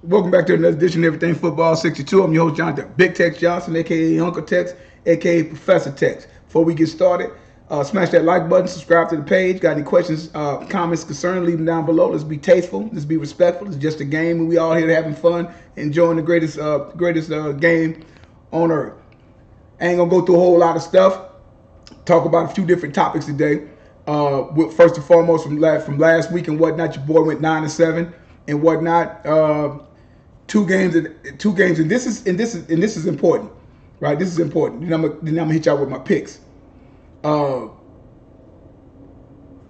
Welcome back to another edition of Everything Football 62. I'm your host, Jonathan Big Tex Johnson, a.k.a. Uncle Tex, a.k.a. Professor Tex. Before we get started, smash that like button, subscribe to the page. Got any questions, comments, concerns, leave them down below. Let's be tasteful. Let's be respectful. It's just a game, and we all here having fun, enjoying the greatest game on earth. I ain't going to go through a whole lot of stuff. Talk about a few different topics today. First and foremost, from last week and whatnot, your boy went 9-7 and whatnot. Two games, and this is important, right? This is important. Then I'm gonna hit y'all with my picks.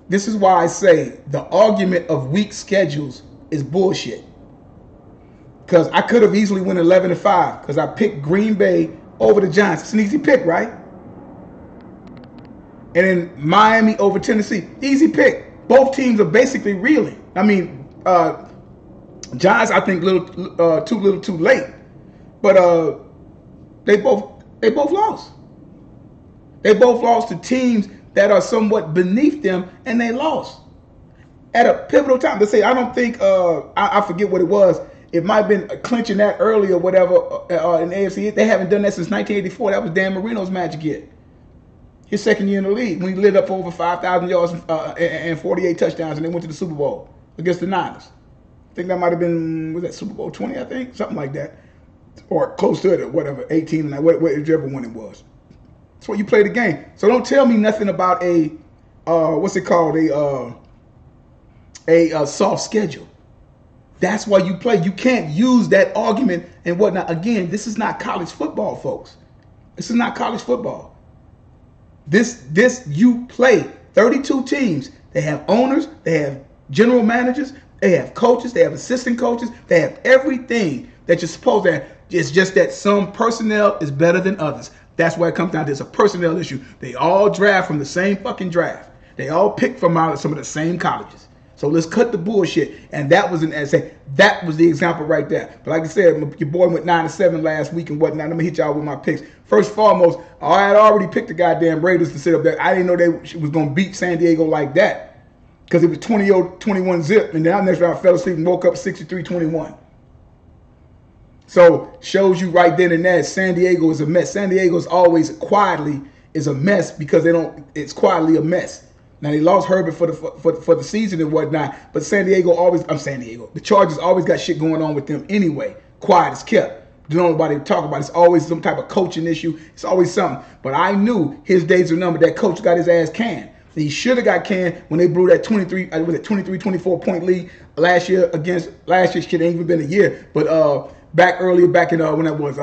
This is why I say the argument of weak schedules is bullshit. Because I could have easily went 11-5 because I picked Green Bay over the Giants. It's an easy pick, right? And then Miami over Tennessee, easy pick. Both teams are basically reeling. I mean, Giants, I think, too little, too late, but they both lost. They both lost to teams that are somewhat beneath them, and they lost at a pivotal time. They say I don't think I forget what it was. It might have been clinching that early or whatever in the AFC. They haven't done that since 1984. That was Dan Marino's magic year. His second year in the league when he lit up for over 5,000 yards and 48 touchdowns, and they went to the Super Bowl against the Niners. I think that might have been, was that Super Bowl 20, I think? Something like that. Or close to it, or whatever, 18, whichever one it was. That's what you play the game. So don't tell me nothing about a soft schedule. That's why you play. You can't use that argument and whatnot. Again, this is not college football, folks. This is not college football. This you play 32 teams. They have owners, they have general managers, they have coaches, they have assistant coaches, they have everything that you're supposed to have. It's just that some personnel is better than others. That's why it comes down to it's a personnel issue. They all draft from the same fucking draft. They all pick from out of some of the same colleges. So let's cut the bullshit. And that was that was the example right there. But like I said, your boy went 9-7 last week and whatnot. Let me hit y'all with my picks. First and foremost, I had already picked the goddamn Raiders to sit up there. I didn't know they was going to beat San Diego like that. Because it was 20-21 zip. And then next round I fell asleep and woke up 63-21. So shows you right then and there, San Diego is a mess. San Diego is always quietly is a mess because it's quietly a mess. Now they lost Herbert for the season and whatnot, but the Chargers always got shit going on with them anyway. Quiet as kept. Don't know nobody talk about it. It's always some type of coaching issue. It's always something. But I knew his days were numbered. That coach got his ass canned. He should have got canned when they blew that 23-24 point lead last year. Shit ain't even been a year, but back in when that was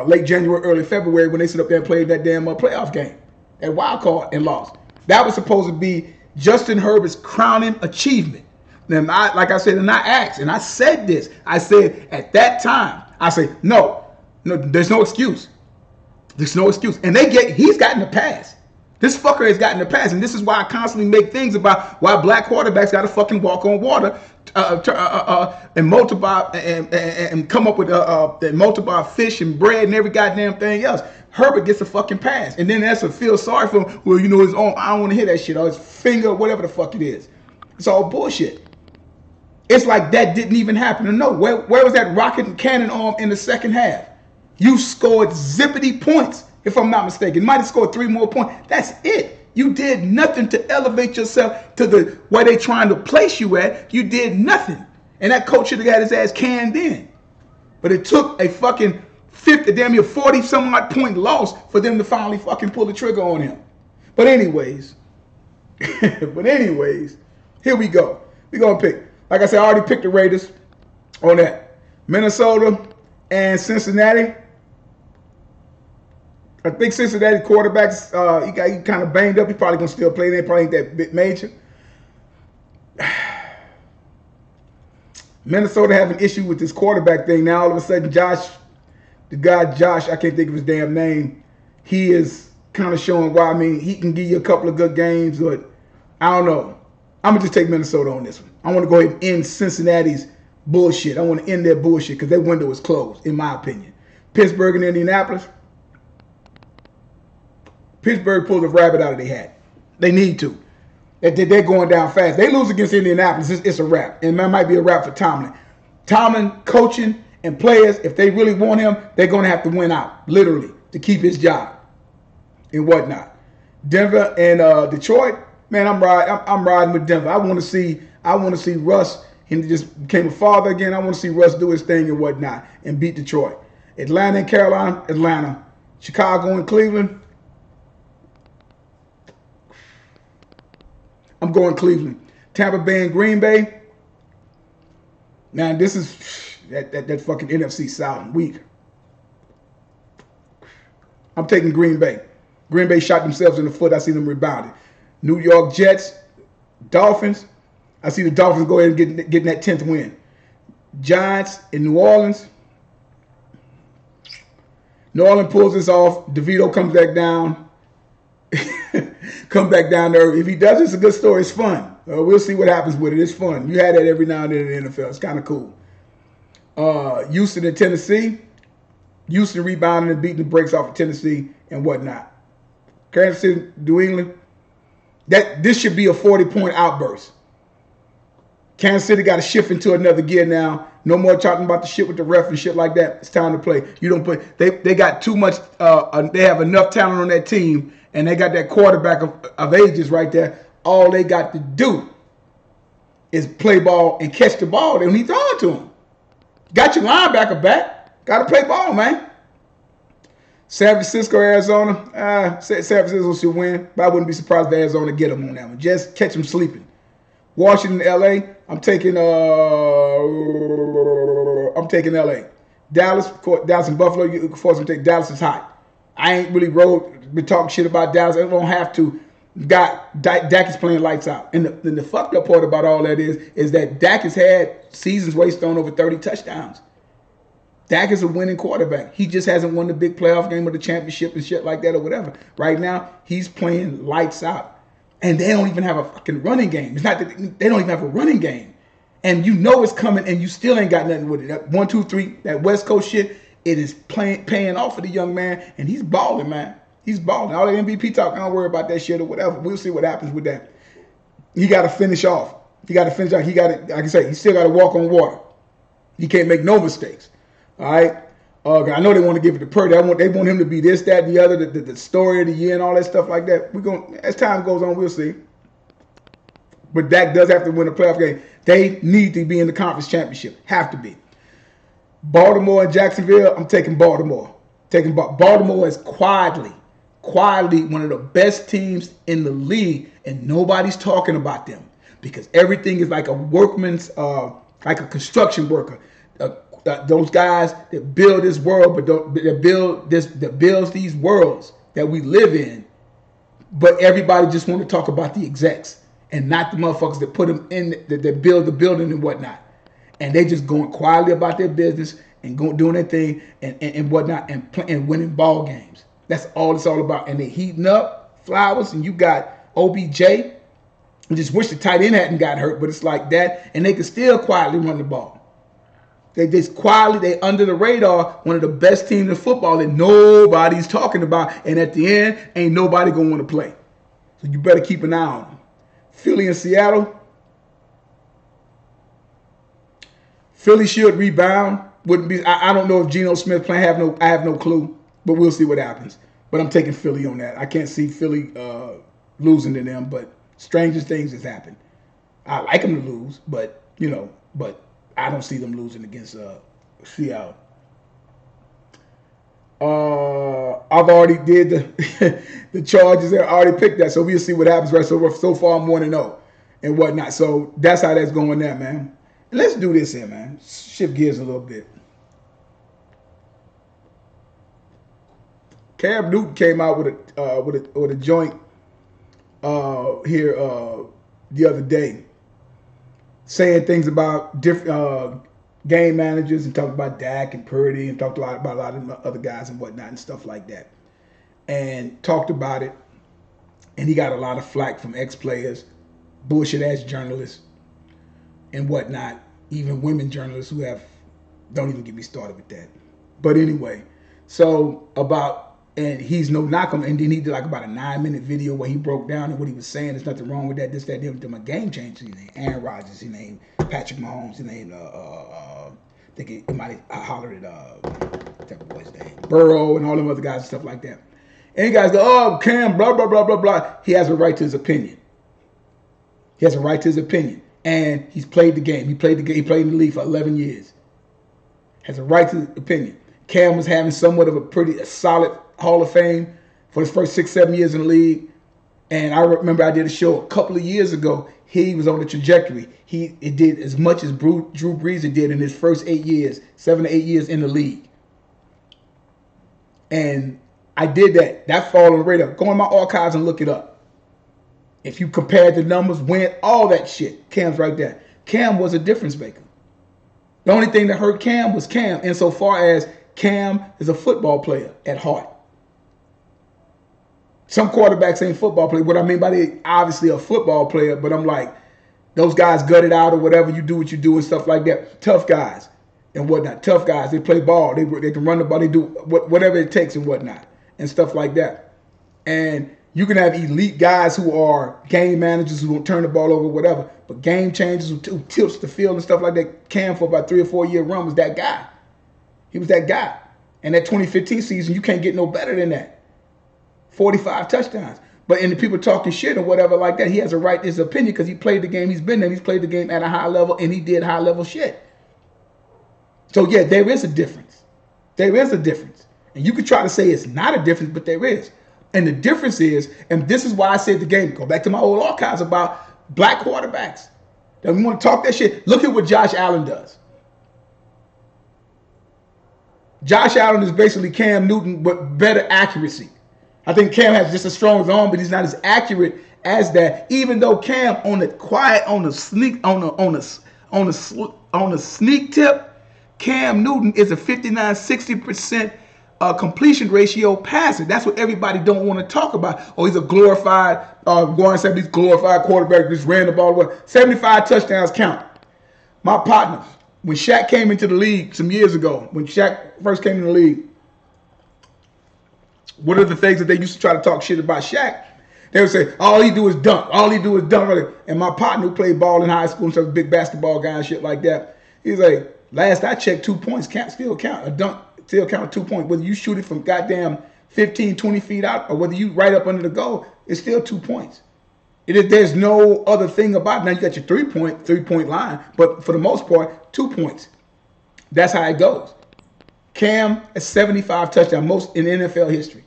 late January, early February, when they sit up there and played that damn playoff game, that wild card, and lost. That was supposed to be Justin Herbert's crowning achievement. Now, like I said, and I asked, and I said this. I said at that time, I said, no, there's no excuse. There's no excuse. And he's gotten the pass. This fucker has gotten the pass, and this is why I constantly make things about why black quarterbacks got to fucking walk on water and multiply and come up with and multiply fish and bread and every goddamn thing else. Herbert gets a fucking pass, and then that's a feel sorry for him. Well, his arm. I don't want to hear that shit. Or his finger, whatever the fuck it is. It's all bullshit. It's like that didn't even happen. No, where was that rocket and cannon arm in the second half? You scored zippity points. If I'm not mistaken, might have scored 3 more points. That's it. You did nothing to elevate yourself to where they trying to place you at. You did nothing. And that coach should have got his ass canned in. But it took a fucking 40 some odd point loss for them to finally fucking pull the trigger on him. But anyways, here we go. We're going to pick. Like I said, I already picked the Raiders on that. Minnesota and Cincinnati. I think Cincinnati quarterbacks, he kind of banged up. He probably going to still play. They probably ain't that bit major. Minnesota have an issue with this quarterback thing. Now, all of a sudden, Josh, I can't think of his damn name. He is kind of showing why. I mean, he can give you a couple of good games, but I don't know. I'm going to just take Minnesota on this one. I want to go ahead and end Cincinnati's bullshit. I want to end their bullshit because their window is closed, in my opinion. Pittsburgh and Indianapolis. Pittsburgh pulls a rabbit out of their hat. They need to. They're going down fast. They lose against Indianapolis, it's a wrap. And that might be a wrap for Tomlin. Tomlin coaching and players, if they really want him, they're going to have to win out, literally, to keep his job and whatnot. Denver and Detroit, man, I'm riding with Denver. I want to see Russ. He just became a father again. I want to see Russ do his thing and whatnot and beat Detroit. Atlanta and Carolina, Atlanta. Chicago and Cleveland. I'm going Cleveland. Tampa Bay and Green Bay. Man, this is that fucking NFC South weak. I'm taking Green Bay. Green Bay shot themselves in the foot. I see them rebounding. New York Jets, Dolphins. I see the Dolphins go ahead and getting that 10th win. Giants in New Orleans. New Orleans pulls this off. DeVito comes back down. Come back down to earth. If he does, it's a good story. It's fun. We'll see what happens with it. It's fun. You had that every now and then in the NFL. It's kind of cool. Houston and Tennessee. Houston rebounding and beating the brakes off of Tennessee and whatnot. Kansas City, New England. This should be a 40-point outburst. Kansas City got to shift into another gear now. No more talking about the shit with the ref and shit like that. It's time to play. You don't play. They got too much. They have enough talent on that team, and they got that quarterback of ages right there. All they got to do is play ball and catch the ball. Then he throw it to him. Got your linebacker back. Got to play ball, man. San Francisco, Arizona. San Francisco should win, but I wouldn't be surprised if Arizona get them on that one. Just catch them sleeping. Washington, LA. I'm taking LA. Dallas and Buffalo. You can force them to take Dallas is hot. I ain't really been talking shit about Dallas. I don't have to. Dak is playing lights out. And the fucked up part about all that is that Dak has had seasons where he's thrown over 30 touchdowns. Dak is a winning quarterback. He just hasn't won the big playoff game or the championship and shit like that or whatever. Right now, he's playing lights out. And they don't even have a fucking running game. It's not that they don't even have a running game. And you know it's coming and you still ain't got nothing with it. That 1, 2, 3, that West Coast shit, it is paying off for the young man. And he's balling, man. He's balling. All that MVP talk, I don't worry about that shit or whatever. We'll see what happens with that. He got to finish off. He got to finish off. He got to, like I say, he still got to walk on water. He can't make no mistakes. All right? I know they want to give it to Purdy. They want him to be this, that, and the other, the story of the year and all that stuff like that. As time goes on, we'll see. But Dak does have to win a playoff game. They need to be in the conference championship. Have to be. Baltimore and Jacksonville, I'm taking Baltimore. Baltimore is quietly one of the best teams in the league, and nobody's talking about them because everything is like a workman's, like a construction worker. Those guys that build this world, but that builds these worlds that we live in. But everybody just want to talk about the execs and not the motherfuckers that put them in, that build the building and whatnot. And they just going quietly about their business and doing their thing and whatnot and winning ball games. That's all it's all about. And they heating up Flowers, and you got OBJ. I just wish the tight end hadn't got hurt, but it's like that, and they can still quietly run the ball. They just quietly, they under the radar, one of the best teams in football that nobody's talking about. And at the end, ain't nobody going to want to play. So you better keep an eye on them. Philly and Seattle. Philly should rebound. Wouldn't be. I don't know if Geno Smith playing. I have no clue. But we'll see what happens. But I'm taking Philly on that. I can't see Philly losing to them. But strangest things has happened. I like them to lose, but I don't see them losing against Seattle. I've already did the Chargers. I already picked that, so we'll see what happens. Right, so far I'm 1-0 and whatnot. So that's how that's going there, man. And let's do this here, man. Shift gears a little bit. Cam Newton came out with a joint here the other day, saying things about different game managers and talked about Dak and Purdy and talked about a lot of other guys and whatnot and stuff like that. And talked about it. And he got a lot of flack from ex-players, bullshit-ass journalists and whatnot, even women journalists who don't even get me started with that. But anyway, and he's no knock him. And then he did like about a 9-minute video where he broke down and what he was saying. There's nothing wrong with that. This, that, them. My game changers. He named Aaron Rodgers. He named Patrick Mahomes. He named think it might have hollered at that boy's name, Burrow and all them other guys and stuff like that. And you guys go, oh, Cam, blah, blah, blah, blah, blah. He has a right to his opinion. He has a right to his opinion. And he's played the game. He played the game. He played in the league for 11 years. Has a right to his opinion. Cam was having somewhat of a pretty solid Hall of Fame for his first 6-7 years in the league. And I remember I did a show a couple of years ago. He was on the trajectory. It did as much as Drew Brees did in his first 8 years, 7 to 8 years in the league. And I did that. That fall on the radar. Go in my archives and look it up. If you compare the numbers, win, all that shit, Cam's right there. Cam was a difference maker. The only thing that hurt Cam was Cam, insofar as Cam is a football player at heart. Some quarterbacks ain't football players. What I mean by they obviously a football player, but I'm like, those guys gut it out or whatever, you do what you do and stuff like that. Tough guys and whatnot. Tough guys. They play ball. They can run the ball. They do whatever it takes and whatnot and stuff like that. And you can have elite guys who are game managers who will turn the ball over, whatever, but game changers who tilts the field and stuff like that. Cam, for about 3 or 4 year run, was that guy. He was that guy. And that 2015 season, you can't get no better than that. 45 touchdowns. But and the people talking shit or whatever like that, he has a right to his opinion because he played the game. He's been there. He's played the game at a high level, and he did high level shit. So, yeah, there is a difference. There is a difference. And you could try to say it's not a difference, but there is. And the difference is, and this is why I said the game, go back to my old archives about black quarterbacks. That we want to talk that shit. Look at what Josh Allen does. Josh Allen is basically Cam Newton, but better accuracy. I think Cam has just as strong as arm, but he's not as accurate as that. Even though Cam on the quiet, on the sneak tip, Cam Newton is a 59-60% completion ratio passer. That's what everybody don't want to talk about. Oh, he's a glorified, Warren said he's glorified quarterback, just ran the ball away. 75 touchdowns count. My partner, when Shaq came into the league some years ago, when Shaq first came in the league, one of the things that they used to try to talk shit about Shaq, they would say, all he do is dunk. All he do is dunk. And my partner who played ball in high school and stuff, a big basketball guy and shit like that, he's like, last I checked, 2 points still count. A dunk still count 2 points. Whether you shoot it from goddamn 15, 20 feet out or whether you right up under the goal, it's still 2 points. There's no other thing about it. Now you got your three-point line, but for the most part, 2 points. That's how it goes. Cam has 75 touchdowns, most in NFL history.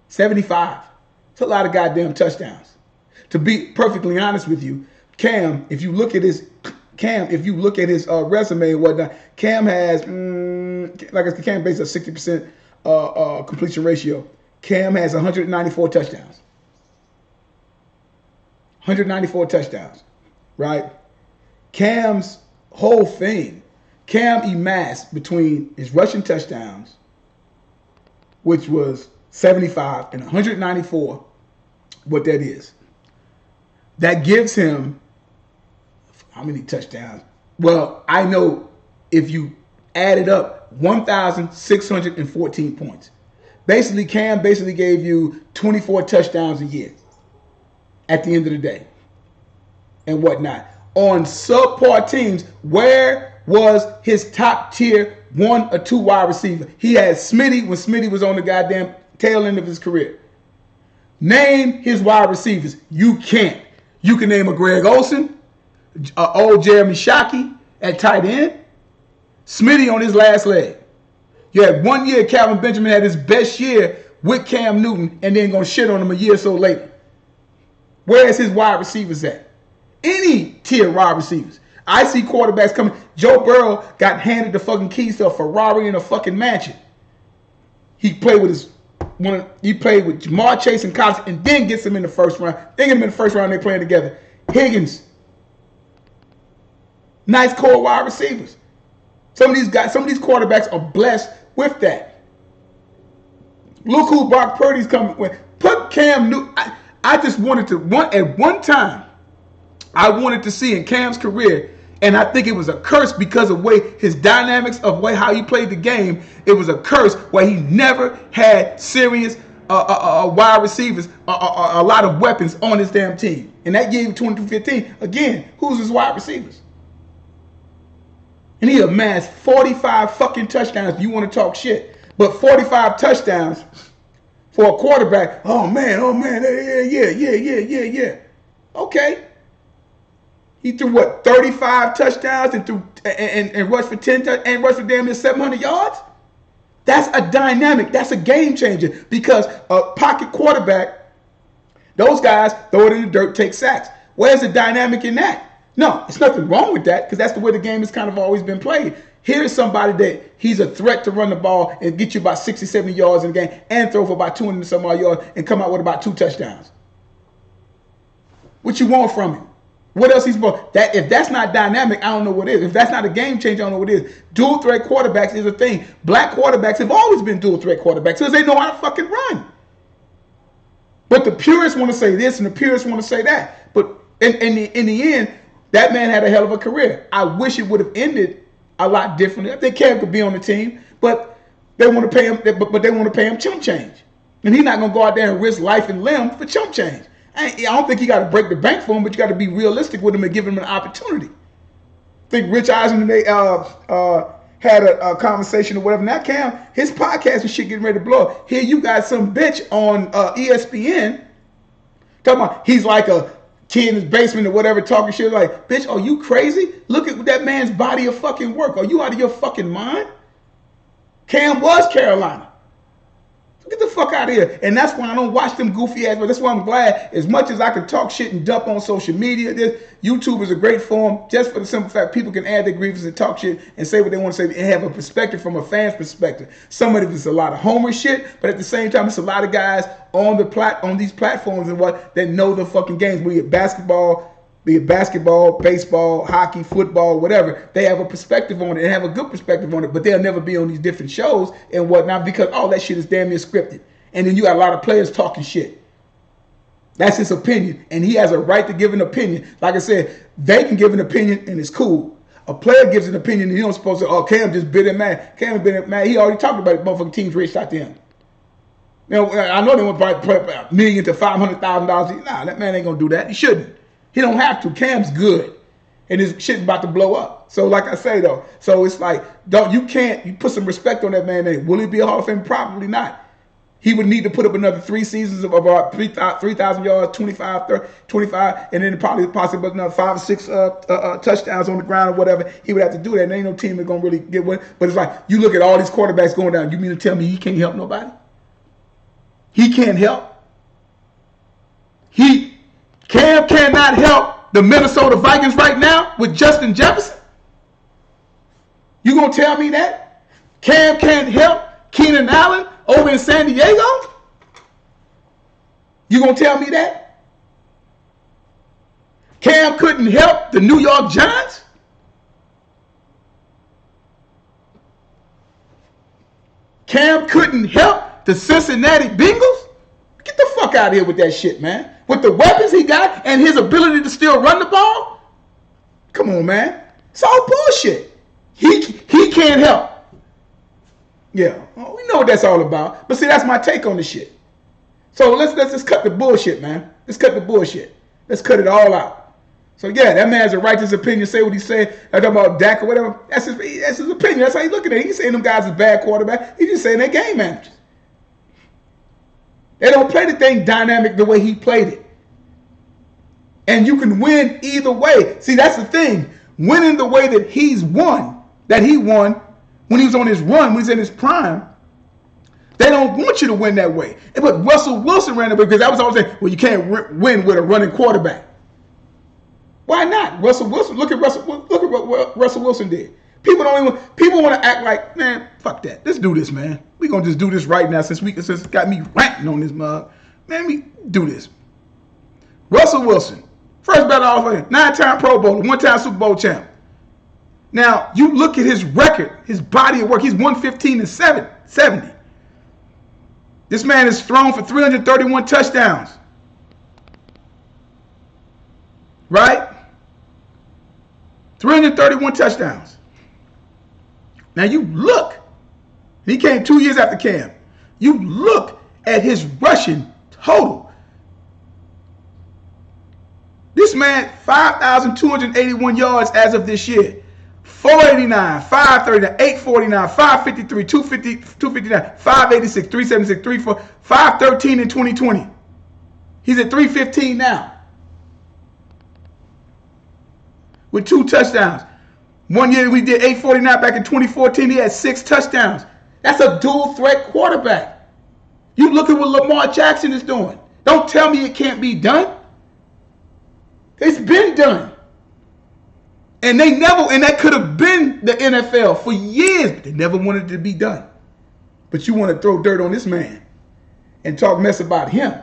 75. It's a lot of goddamn touchdowns. To be perfectly honest with you, Cam, if you look at his resume and whatnot, Cam has, like I said, Cam based on 60% completion ratio. Cam has 194 touchdowns. 194 touchdowns, right? Cam's whole thing, Cam amassed between his rushing touchdowns, which was 75 and 194, what that is. That gives him how many touchdowns? Well, I know if you add it up, 1,614 points. Basically, Cam gave you 24 touchdowns a year at the end of the day and whatnot. On subpar teams, where was his top tier 1 or 2 wide receiver? He had Smitty when Smitty was on the goddamn tail end of his career. Name his wide receivers. You can't. You can name a Greg Olsen, old Jeremy Shockey at tight end, Smitty on his last leg. You had 1 year Calvin Benjamin had his best year with Cam Newton and then gonna shit on him a year or so later. Where's his wide receivers at? Any tier wide receivers. I see quarterbacks coming. Joe Burrow got handed the fucking keys to a Ferrari in a fucking mansion. He played with Jamar Chase in college and then gets him in the first round. They get him in the first round, they're playing together. Higgins. Nice core wide receivers. Some of these quarterbacks are blessed with that. Look who Brock Purdy's coming with. Put Cam Newton. I just wanted to, at one time, I wanted to see in Cam's career, and I think it was a curse because of his dynamics of how he played the game. It was a curse where he never had serious wide receivers, a lot of weapons on his damn team. And that year, 2015, again, who's his wide receivers? And he amassed 45 fucking touchdowns. You want to talk shit. But 45 touchdowns for a quarterback. Oh man. Yeah. Okay. He threw what, 35 touchdowns and threw and rushed for 10 and rushed for damn near 700 yards? That's a dynamic. That's a game changer because a pocket quarterback, those guys throw it in the dirt, take sacks. Where's the dynamic in that? No, it's nothing wrong with that because that's the way the game has kind of always been played. Here's somebody that he's a threat to run the ball and get you about 60, 70 yards in the game and throw for about 200 and some odd yards and come out with about 2 touchdowns. What you want from him? What else he's supposed that if that's not dynamic, I don't know what is. If that's not a game changer, I don't know what is. Dual threat quarterbacks is a thing. Black quarterbacks have always been dual threat quarterbacks because they know how to fucking run. But the purists want to say this and the purists want to say that. But in the end, that man had a hell of a career. I wish it would have ended a lot differently. I think Cam could be on the team, but they want to pay him. But they want to pay him chump change, and he's not gonna go out there and risk life and limb for chump change. I don't think you got to break the bank for him, but you got to be realistic with him and give him an opportunity. I think Rich Eisen and they had a conversation or whatever. Now Cam, his podcast and shit getting ready to blow up. Here you got some bitch on ESPN talking about he's like a kid in his basement or whatever talking shit like, bitch, are you crazy? Look at that man's body of fucking work. Are you out of your fucking mind? Cam was Carolina. Get the fuck out of here. And that's why I don't watch them goofy ass, but that's why I'm glad as much as I can talk shit and dump on social media, YouTube is a great forum just for the simple fact people can add their grievances and talk shit and say what they want to say and have a perspective from a fan's perspective. Some of it is a lot of homer shit, but at the same time, it's a lot of guys on these platforms and what that know the fucking games. Be it basketball, baseball, hockey, football, whatever. They have a perspective on it and have a good perspective on it, but they'll never be on these different shows and whatnot because all that shit is damn near scripted. And then you got a lot of players talking shit. That's his opinion, and he has a right to give an opinion. Like I said, they can give an opinion, and it's cool. A player gives an opinion, and you don't supposed to, oh, Cam just bit him mad. Cam bit him mad. He already talked about it. Motherfucking teams reached out to him. You know, I know they want to probably put $1 million to $500,000. Nah, that man ain't going to do that. He shouldn't. He don't have to. Cam's good. And his shit's about to blow up. So like I say though, so it's like, you put some respect on that man's name. Will he be a Hall of Fame? Probably not. He would need to put up another 3 seasons of about 3,000 yards, 25, and then possibly another 5 or 6 touchdowns on the ground or whatever. He would have to do that. And ain't no team that's going to really get one. But it's like, you look at all these quarterbacks going down. You mean to tell me he can't help nobody? He can't help. Cam cannot help the Minnesota Vikings right now with Justin Jefferson? You gonna tell me that? Cam can't help Keenan Allen over in San Diego? You gonna tell me that? Cam couldn't help the New York Giants? Cam couldn't help the Cincinnati Bengals? Get the fuck out of here with that shit, man. With the weapons he got and his ability to still run the ball? Come on, man. It's all bullshit. He can't help. Yeah, well, we know what that's all about. But see, that's my take on the shit. So let's just cut the bullshit, man. Let's cut the bullshit. Let's cut it all out. So yeah, that man has a right to his opinion, say what he said. I talk about Dak or whatever. That's his opinion. That's how he's looking at it. He's saying them guys are bad quarterback. He's just saying they're game managers. They don't play the thing dynamic the way he played it. And you can win either way. See, that's the thing. Winning the way that he won when he was on his run, when he's in his prime, they don't want you to win that way. But Russell Wilson ran it because I was always saying, well, you can't win with a running quarterback. Why not? Russell Wilson, look at what Russell Wilson did. People want to act like, man, fuck that. Let's do this, man. We're going to just do this right now since it's got me ranting on this mug. Man, we do this. Russell Wilson, first ballot Hall of Fame, 9-time Pro Bowler, 1-time Super Bowl champ. Now, you look at his record, his body of work, he's 115 and 70. This man has thrown for 331 touchdowns. Right? 331 touchdowns. Now you look, he came 2 years after Cam. You look at his rushing total. This man, 5,281 yards as of this year. 489, 539, 849, 553, 250, 259, 586, 376, 34, 513 in 2020. He's at 315 now. With 2 touchdowns. One year we did 849 back in 2014. He had 6 touchdowns. That's a dual threat quarterback. You look at what Lamar Jackson is doing. Don't tell me it can't be done. It's been done. And that could have been the NFL for years, but they never wanted it to be done. But you want to throw dirt on this man and talk mess about him.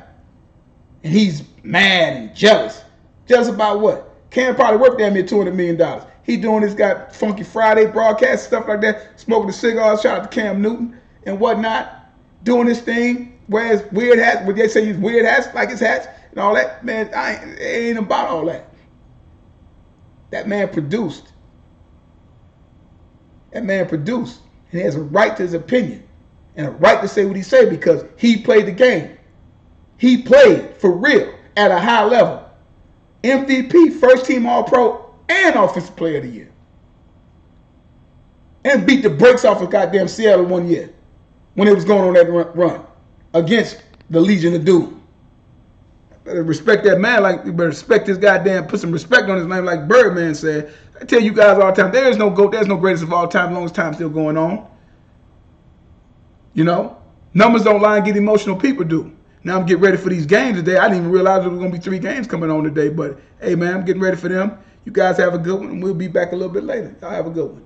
And he's mad and jealous. Jealous about what? Cam probably worked damn near $200 million. He doing this guy Funky Friday broadcast, stuff like that, smoking the cigars, shout out to Cam Newton and whatnot, doing this thing, wears weird hats, what they say he's weird hats, like his hats, and all that. Man, it ain't about all that. That man produced. That man produced. And he has a right to his opinion and a right to say what he said because he played the game. He played for real at a high level. MVP, first team All-Pro, and Offensive Player of the Year. And beat the brakes off of goddamn Seattle one year when it was going on that run against the Legion of Doom. Better respect that man, like you better respect this goddamn, put some respect on his name, like Birdman said. I tell you guys all the time, there's no GOAT, there's no greatest of all time, as long as time's still going on. You know? Numbers don't lie and get emotional, people do. Now I'm getting ready for these games today. I didn't even realize there was going to be 3 games coming on today, but hey man, I'm getting ready for them. You guys have a good one, and we'll be back a little bit later. Y'all have a good one.